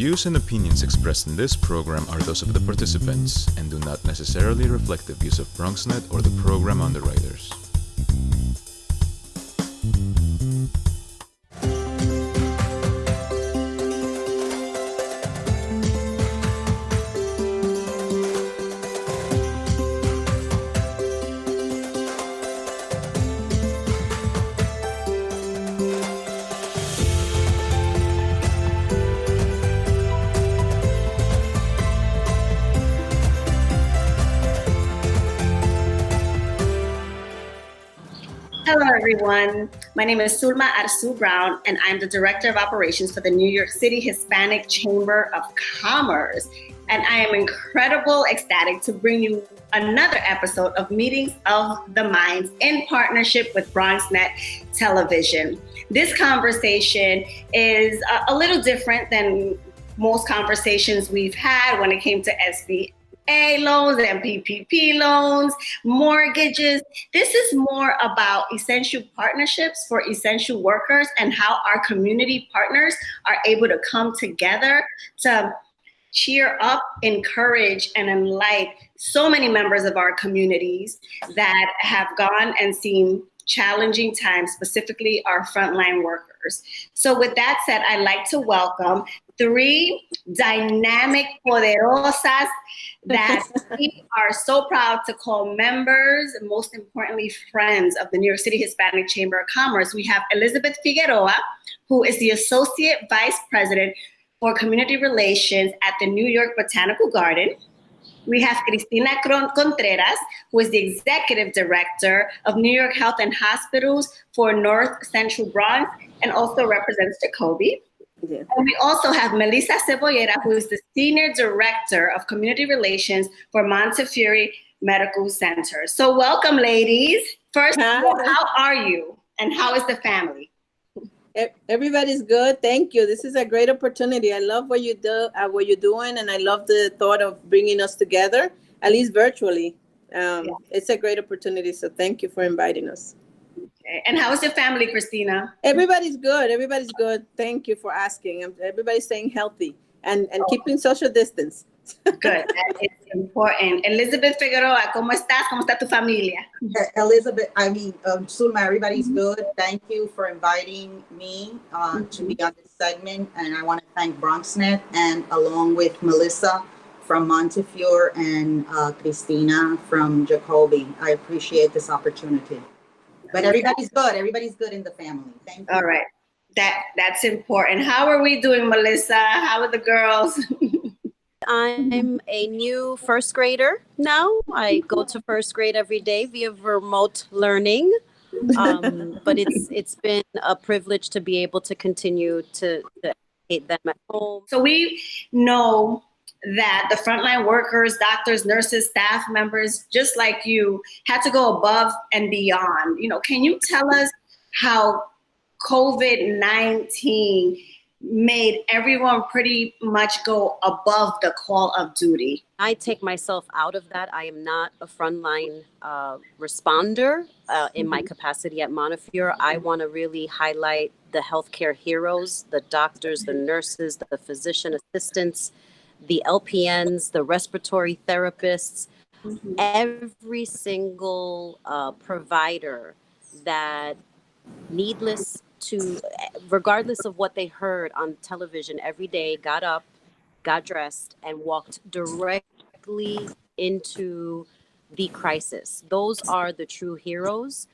views and opinions expressed in this program are those of the participants and do not necessarily reflect the views of BronxNet or the program underwriters. Hello, everyone. My name is Sulma Arzu-Brown, and I'm the Director of Operations for the New York City Hispanic Chamber of Commerce. And I am ecstatic to bring you another episode of Meetings of the Minds in partnership with BronxNet Television. This conversation is a little different than most conversations we've had when it came to SBA loans and PPP loans, mortgages. This is more about essential partnerships for essential workers and how our community partners are able to come together to cheer up, encourage, and enlighten so many members of our communities that have gone and seen challenging times, specifically our frontline workers. So with that said, I'd like to welcome three dynamic poderosas that we are so proud to call members, and most importantly, friends of the New York City Hispanic Chamber of Commerce. We have Elizabeth Figueroa, who is the Associate Vice President for Community Relations at the New York Botanical Garden. We have Cristina Contreras, who is the Executive Director of New York Health and Hospitals for North Central Bronx and also represents Jacoby. Yeah. And we also have Melissa Cebollero, who is the Senior Director of Community Relations for Montefiore Medical Center. So welcome, ladies. First, how are you? And how is the family? Everybody's good. Thank you. This is a great opportunity. I love what you do, what you're doing, and I love the thought of bringing us together, at least virtually. It's a great opportunity, so thank you for inviting us. Okay. And how is your family, Cristina? Everybody's good. Everybody's good. Thank you for asking. Everybody's staying healthy and keeping social distance. Good. That is important. Elizabeth Figueroa, ¿cómo estás? ¿Cómo está tu familia? Sulma, everybody's good. Thank you for inviting me to be on this segment. And I want to thank BronxNet and along with Melissa from Montefiore and Cristina from Jacoby. I appreciate this opportunity. But everybody's good. Everybody's good in the family. Thank you. All right. That's important. How are we doing, Melissa? How are the girls? I'm a new first grader now. I go to first grade every day via remote learning. But it's been a privilege to be able to continue to educate them at home. So we know that the frontline workers, doctors, nurses, staff members, just like you, had to go above and beyond. Can you tell us how COVID-19 made everyone pretty much go above the call of duty? I take myself out of that. I am not a frontline responder in my capacity at Montefiore. I want to really highlight the healthcare heroes, the doctors, the nurses, the physician assistants, the LPNs, the respiratory therapists, every single provider that regardless of what they heard on television every day, got up, got dressed, and walked directly into the crisis. Those are the true heroes.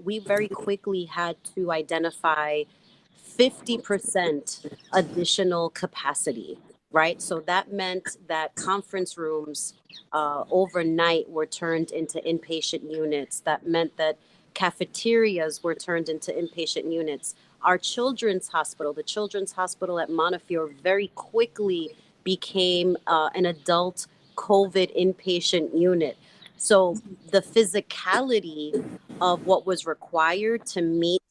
We very quickly had to identify 50% additional capacity, right? So that meant that conference rooms overnight were turned into inpatient units. That meant that cafeterias were turned into inpatient units. Our children's hospital, the Children's Hospital at Montefiore, very quickly became an adult COVID inpatient unit. So the physicality of what was required to meet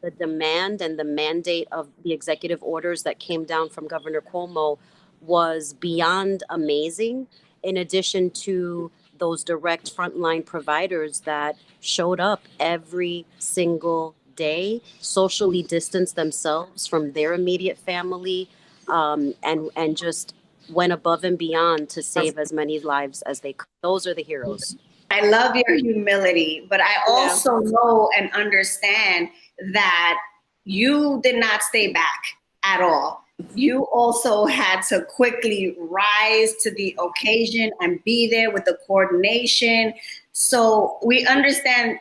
the demand and the mandate of the executive orders that came down from Governor Cuomo was beyond amazing, in addition to those direct frontline providers that showed up every single day, socially distanced themselves from their immediate family, and just went above and beyond to save as many lives as they could. Those are the heroes. I love your humility, but I also know and understand that you did not stay back at all. You also had to quickly rise to the occasion and be there with the coordination. So we understand,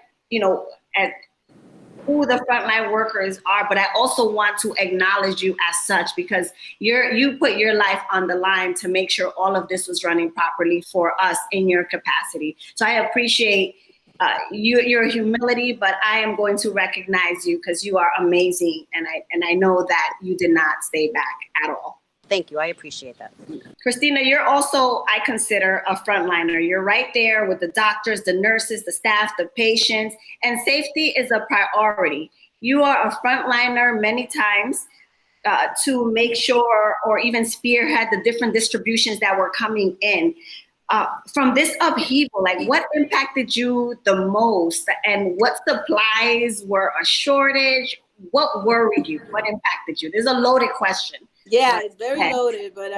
at who the frontline workers are, but I also want to acknowledge you as such, because you put your life on the line to make sure all of this was running properly for us in your capacity. So I appreciate your humility, but I am going to recognize you because you are amazing, and I know that you did not stay back at all. Thank you. I appreciate that. Cristina, you're also, I consider, a frontliner. You're right there with the doctors, the nurses, the staff, the patients, and safety is a priority. You are a frontliner many times to make sure or even spearhead the different distributions that were coming in. From this upheaval, like what impacted you the most, and what supplies were a shortage? What worried you? What impacted you? There's a loaded question. Yeah, it's very loaded, but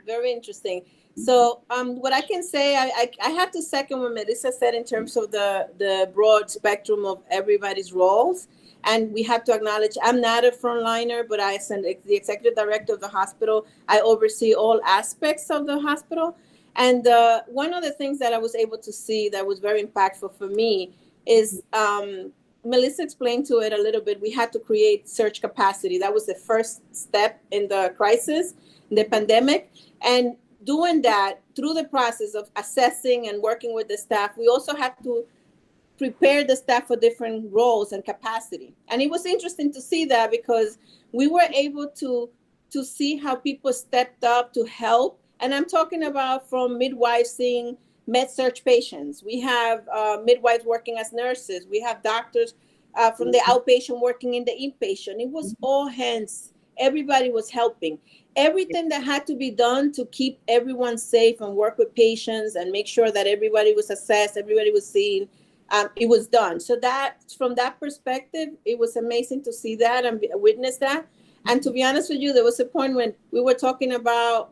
very interesting. So what I can say, I have to second what Melissa said in terms of the broad spectrum of everybody's roles. And we have to acknowledge, I'm not a frontliner, but as the executive director of the hospital, I oversee all aspects of the hospital. And one of the things that I was able to see that was very impactful for me is Melissa explained to it a little bit. We had to create surge capacity. That was the first step in the crisis, in the pandemic. And doing that through the process of assessing and working with the staff, we also had to prepare the staff for different roles and capacity. And it was interesting to see that because we were able to see how people stepped up to help. And I'm talking about from midwives seeing med-surg patients. We have midwives working as nurses. We have doctors from the outpatient working in the inpatient. It was all hands. Everybody was helping. Everything that had to be done to keep everyone safe and work with patients and make sure that everybody was assessed, everybody was seen, it was done. So that, from that perspective, it was amazing to see that and witness that. And to be honest with you, there was a point when we were talking about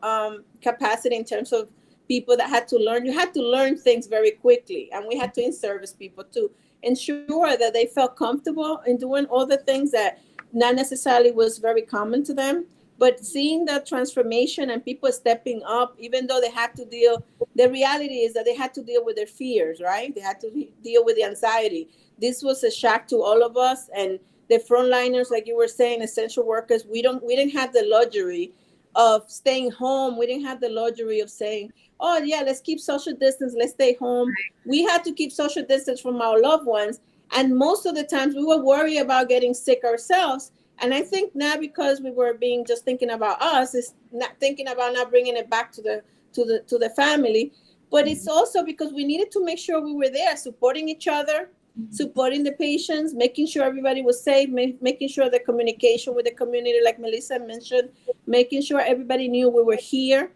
capacity in terms of people that had to learn. You had to learn things very quickly, and we had to in-service people to ensure that they felt comfortable in doing all the things that not necessarily was very common to them. But seeing that transformation and people stepping up, even though they had to deal, the reality is that they had to deal with their fears, right? They had to deal with the anxiety. This was a shock to all of us, and the frontliners, like you were saying, essential workers, we didn't have the luxury of staying home. We didn't have the luxury of saying, oh yeah, let's keep social distance, let's stay home. We had to keep social distance from our loved ones. And most of the times we were worried about getting sick ourselves. And I think not because we were just thinking about us, it's not thinking about not bringing it back to the family, but it's also because we needed to make sure we were there supporting each other, supporting the patients, making sure everybody was safe, making sure the communication with the community, like Melissa mentioned, making sure everybody knew we were here,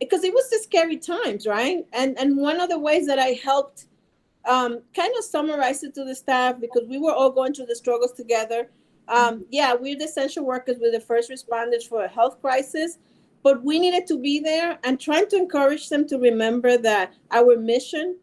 because it was the scary times, right? And one of the ways that I helped kind of summarize it to the staff, because we were all going through the struggles together. We're the essential workers, we're the first responders for a health crisis, but we needed to be there and trying to encourage them to remember that our mission,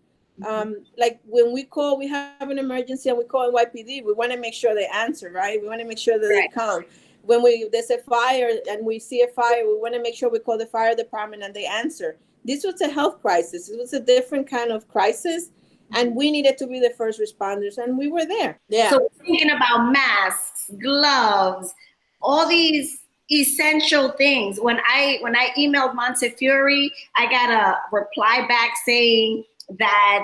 like when we have an emergency and we call NYPD, we want to make sure they answer, right? We want to make sure that they come. When there's a fire and we see a fire, we want to make sure we call the fire department and they answer. This was a health crisis. It was a different kind of crisis, and we needed to be the first responders, and we were there. Yeah. So thinking about masks, gloves, all these essential things. When I emailed Montefiore, I got a reply back saying that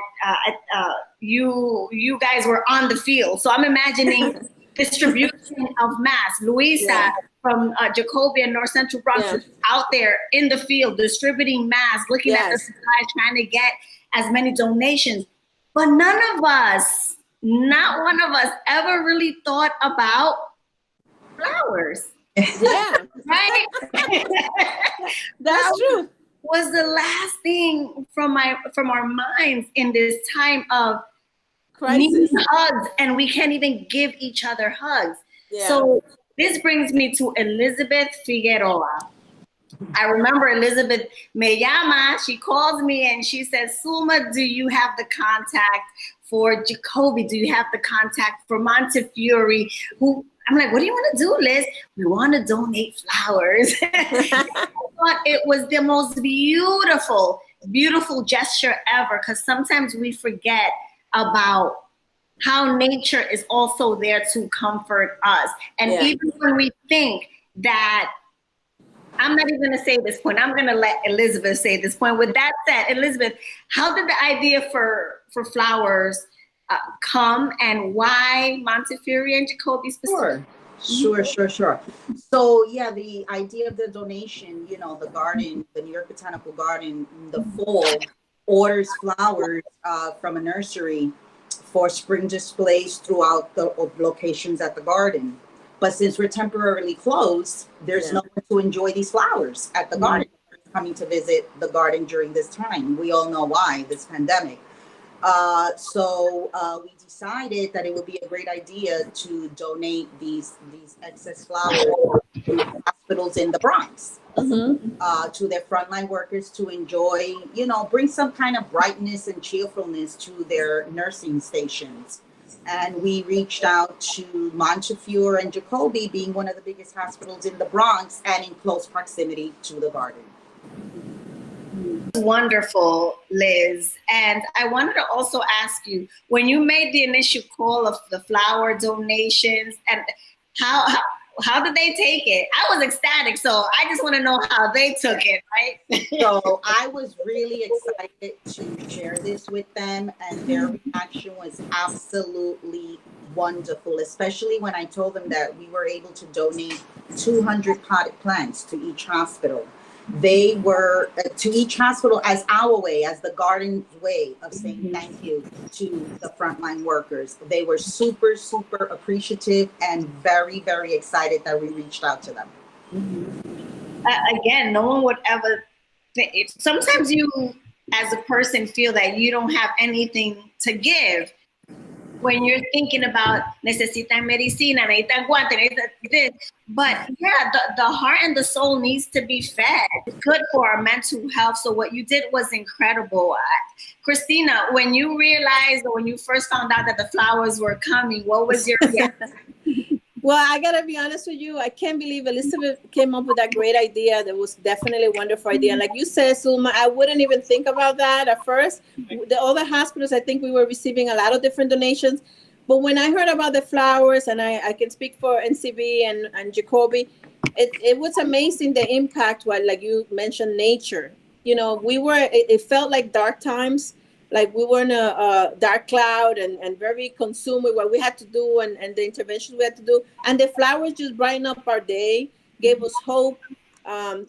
you guys were on the field. So I'm imagining distribution of masks. Luisa from Jacoby and North Central Bronx was out there in the field distributing masks, looking at the supplies, trying to get as many donations. But none of us, not one of us, ever really thought about flowers. Yeah. Right? That's true. Was the last thing from our minds in this time of crisis, hugs, and we can't even give each other hugs. Yeah. So this brings me to Elizabeth Figueroa. I remember Elizabeth me llama, she calls me and she says, Sulma, do you have the contact for Jacoby? Do you have the contact for Montefiore? Who I'm like, what do you want to do, Liz? We want to donate flowers. I thought it was the most beautiful, beautiful gesture ever, because sometimes we forget about how nature is also there to comfort us. And even when we think that, I'm not even going to say this point. I'm going to let Elizabeth say this point. With that said, Elizabeth, how did the idea for flowers come, and why Montefiore and Jacoby specifically? Sure. So yeah, the idea of the donation, you know, the garden, the New York Botanical Garden in the fall orders flowers from a nursery for spring displays throughout the locations at the garden. But since we're temporarily closed, there's no one to enjoy these flowers at the garden. Coming to visit the garden during this time. We all know why, this pandemic. So we decided that it would be a great idea to donate these excess flowers to hospitals in the Bronx, to their frontline workers to enjoy, you know, bring some kind of brightness and cheerfulness to their nursing stations. And we reached out to Montefiore and Jacoby, being one of the biggest hospitals in the Bronx and in close proximity to the garden. Wonderful, Liz. And I wanted to also ask you, when you made the initial call of the flower donations, and how did they take it? I was ecstatic, so I just want to know how they took it, right? So I was really excited to share this with them, and their reaction was absolutely wonderful, especially when I told them that we were able to donate 200 potted plants to each hospital. They were to each hospital as our way, as the garden's way of saying thank you to the frontline workers. They were super, super appreciative and very, very excited that we reached out to them. Again, no one would ever think. Sometimes you, as a person, feel that you don't have anything to give. When you're thinking about necesitan medicina, necesitan guante, necesitan this. But yeah, the heart and the soul needs to be fed. It's good for our mental health. So what you did was incredible. Cristina, when you realized, or when you first found out that the flowers were coming, what was your reaction? Well, I gotta be honest with you. I can't believe Elizabeth came up with that great idea. That was definitely a wonderful idea. And like you said, Sulma, I wouldn't even think about that at first. The other hospitals, I think we were receiving a lot of different donations. But when I heard about the flowers, and I can speak for NCB and Jacoby, it was amazing the impact, what, like you mentioned, nature. You know, it felt like dark times. Like we were in a dark cloud and very consumed with what we had to do and the interventions we had to do. And the flowers just brighten up our day, gave us hope,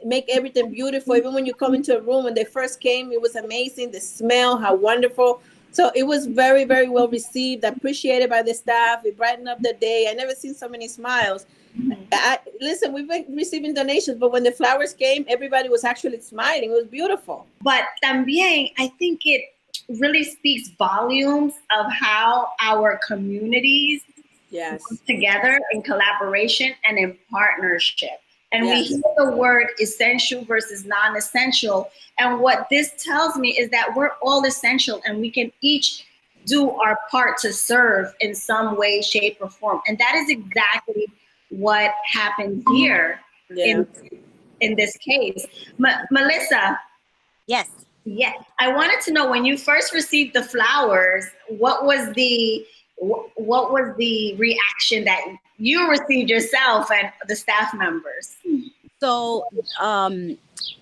make everything beautiful. Even when you come into a room, when they first came, it was amazing. The smell, how wonderful. So it was very, very well received, appreciated by the staff. It brightened up the day. I never seen so many smiles. Listen, we've been receiving donations, but when the flowers came, everybody was actually smiling. It was beautiful. But también, I think it really speaks volumes of how our communities work together in collaboration and in partnership. And we hear the word essential versus non-essential. And what this tells me is that we're all essential and we can each do our part to serve in some way, shape, or form. And that is exactly what happened here in this case. Melissa. Yes. Yes, I wanted to know, when you first received the flowers, what was the reaction that you received yourself and the staff members? So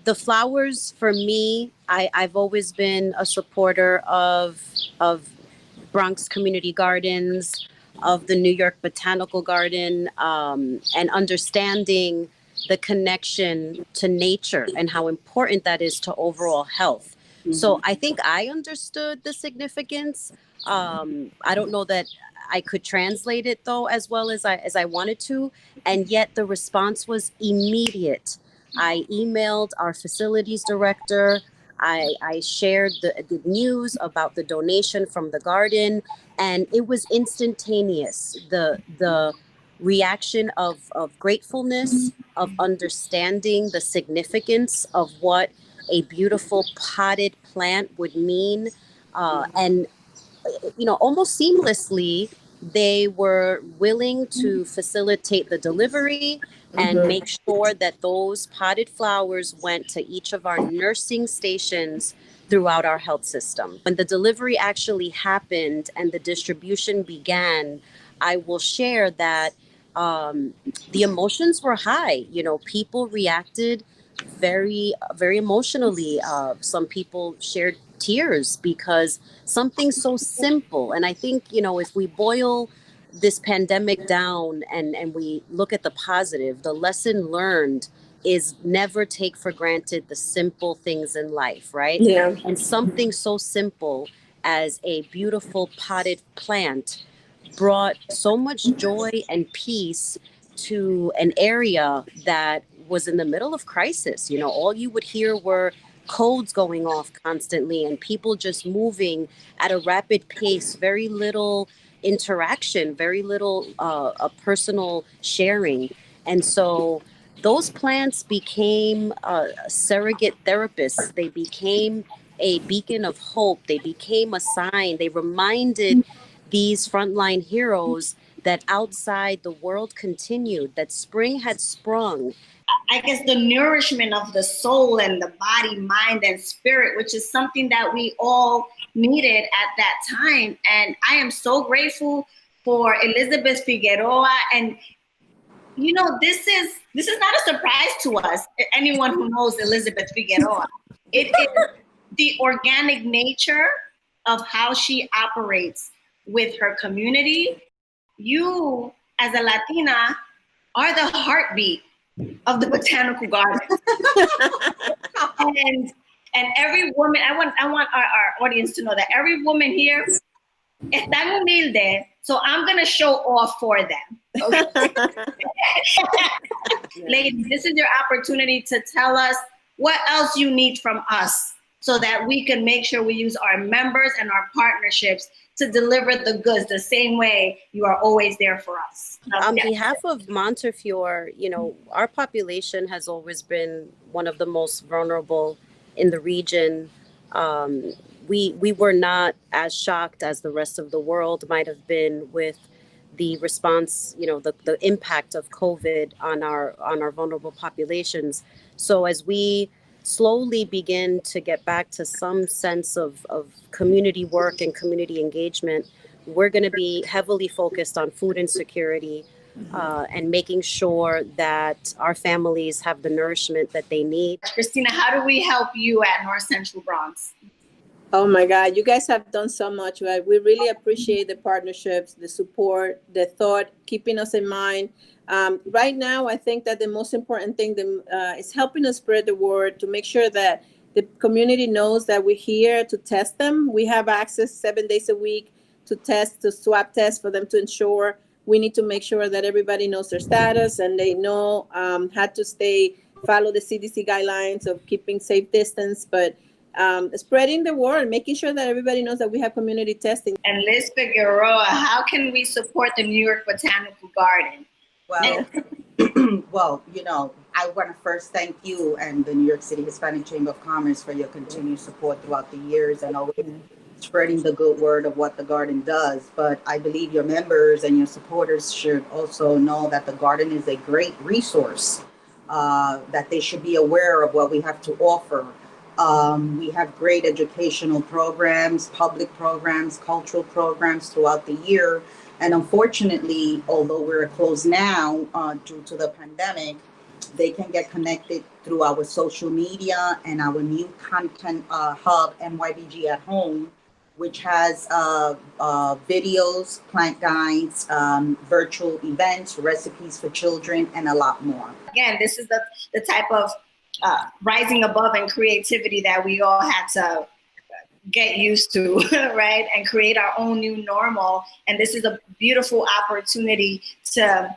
the flowers for me, I've always been a supporter of Bronx Community Gardens, of the New York Botanical Garden, and understanding the connection to nature and how important that is to overall health. So I think I understood the significance. I don't know that I could translate it though as well as I wanted to, and yet the response was immediate. I emailed our facilities director. I shared the news about the donation from the garden, and it was instantaneous. The reaction of gratefulness, of understanding the significance of what a beautiful potted plant would mean. And almost seamlessly, they were willing to facilitate the delivery and make sure that those potted flowers went to each of our nursing stations throughout our health system. When the delivery actually happened and the distribution began, I will share that the emotions were high. People reacted very, very emotionally. Some people shared tears because something so simple. And I think, if we boil this pandemic down and we look at the positive, the lesson learned is never take for granted the simple things in life, right? Yeah. And something so simple as a beautiful potted plant brought so much joy and peace to an area that was in the middle of crisis. All you would hear were codes going off constantly and people just moving at a rapid pace, very little interaction, very little a personal sharing. And so those plants became surrogate therapists. They became a beacon of hope. They became a sign. They reminded these frontline heroes that outside the world continued, that spring had sprung. I guess the nourishment of the soul and the body, mind, and spirit, which is something that we all needed at that time. And I am so grateful for Elizabeth Figueroa. And this is not a surprise to us. Anyone who knows Elizabeth Figueroa, it is the organic nature of how she operates with her community. You, as a Latina, are the heartbeat of the botanical garden. and every woman, I want our audience to know that every woman here is tan humilde, so I'm gonna show off for them. Okay? Ladies, this is your opportunity to tell us what else you need from us so that we can make sure we use our members and our partnerships to deliver the goods the same way you are always there for us. On behalf of Montefiore, our population has always been one of the most vulnerable in the region. We were not as shocked as the rest of the world might have been with the response, the impact of COVID on our vulnerable populations. So as we slowly begin to get back to some sense of community work and community engagement, we're going to be heavily focused on food insecurity and making sure that our families have the nourishment that they need. Cristina, how do we help you at North Central Bronx? Oh my God, you guys have done so much. Right? We really appreciate the partnerships, the support, the thought, keeping us in mind. Right now, I think that the most important thing is helping us spread the word to make sure that the community knows that we're here to test them. We have access 7 days a week to swab test for them to ensure. We need to make sure that everybody knows their status and they know how to follow the CDC guidelines of keeping safe distance, but spreading the word, making sure that everybody knows that we have community testing. And Liz Figueroa, how can we support the New York Botanical Garden? Well, I want to first thank you and the New York City Hispanic Chamber of Commerce for your continued support throughout the years and always spreading the good word of what the garden does. But I believe your members and your supporters should also know that the garden is a great resource, that they should be aware of what we have to offer. We have great educational programs, public programs, cultural programs throughout the year. And unfortunately, although we're closed now due to the pandemic, they can get connected through our social media and our new content hub, NYBG at Home, which has videos, plant guides, virtual events, recipes for children, and a lot more. Again, this is the type of rising above and creativity that we all had to get used to, right? And create our own new normal. And this is a beautiful opportunity to,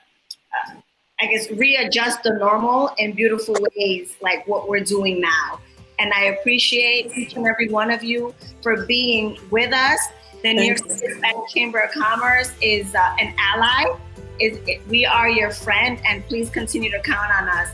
readjust the normal in beautiful ways, like what we're doing now. And I appreciate each and every one of you for being with us. The New York City Hispanic Chamber of Commerce is an ally we are your friend, and please continue to count on us